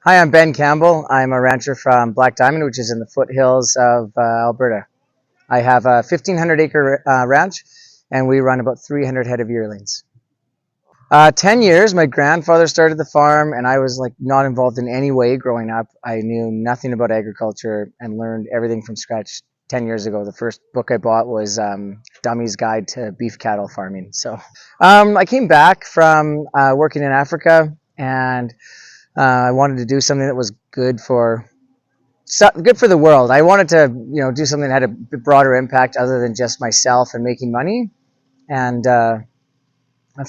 Hi, I'm Ben Campbell. I'm a rancher from Black Diamond, which is in the foothills of Alberta. I have a 1,500-acre ranch, and we run about 300 head of yearlings. 10 years. My grandfather started the farm, and I was like not involved in any way growing up. I knew nothing about agriculture and learned everything from scratch 10 years ago. The first book I bought was Dummy's Guide to Beef Cattle Farming. I came back from working in Africa, and I wanted to do something that was good for the world. I wanted to, do something that had a broader impact other than just myself and making money. And a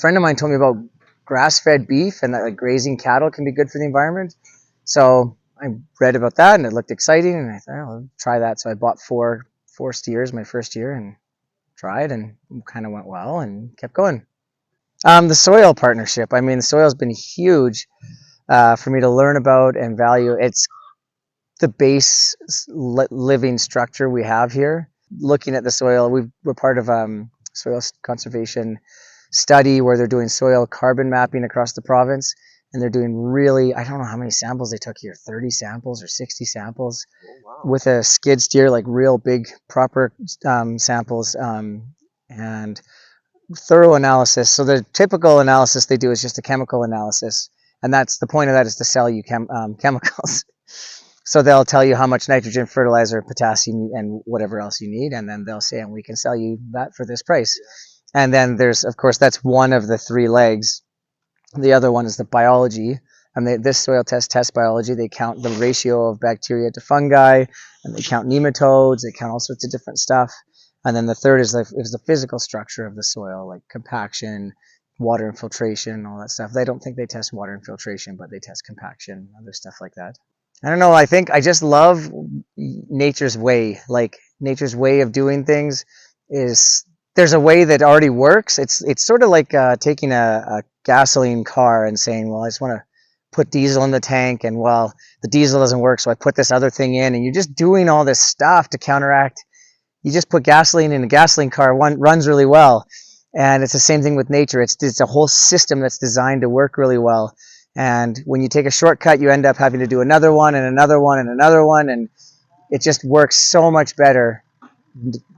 friend of mine told me about grass-fed beef and that like grazing cattle can be good for the environment. So I read about that and it looked exciting, and I thought, oh, I'll try that. So I bought four steers my first year and tried, and kind of went well and kept going. The soil partnership. I mean, the soil has been huge for me to learn about and value. It's the base living structure we have here. Looking at the soil, we're part of soil conservation study where they're doing soil carbon mapping across the province, and they're doing really, I don't know how many samples they took here, 30 samples or 60 samples. Oh, wow. With a skid steer, like real big proper samples, and thorough analysis. So the typical analysis they do is just a chemical analysis, and that's the point of that, is to sell you chemicals. So they'll tell you how much nitrogen, fertilizer, potassium, and whatever else you need, and then they'll say, and we can sell you that for this price. Yeah. And then there's, of course, that's one of the three legs. The other one is the biology, and this soil test tests biology. They count the ratio of bacteria to fungi, and they count nematodes. They count all sorts of different stuff. And then the third is the physical structure of the soil, like compaction, water infiltration, all that stuff. They don't think they test water infiltration, but they test compaction, other stuff like that. I don't know. I think I just love nature's way. Like nature's way of doing things is, there's a way that already works. It's sort of like taking a gasoline car and saying, well, I just want to put diesel in the tank, and well, the diesel doesn't work, so I put this other thing in, and you're just doing all this stuff to counteract. You just put gasoline in a gasoline car, one runs really well. And it's the same thing with nature. It's a whole system that's designed to work really well. And when you take a shortcut, you end up having to do another one and another one and another one, and it just works so much better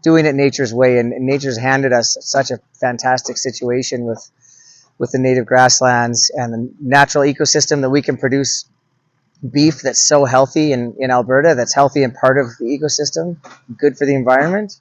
doing it nature's way. And nature's handed us such a fantastic situation with the native grasslands and the natural ecosystem that we can produce beef that's so healthy in Alberta, that's healthy and part of the ecosystem, good for the environment.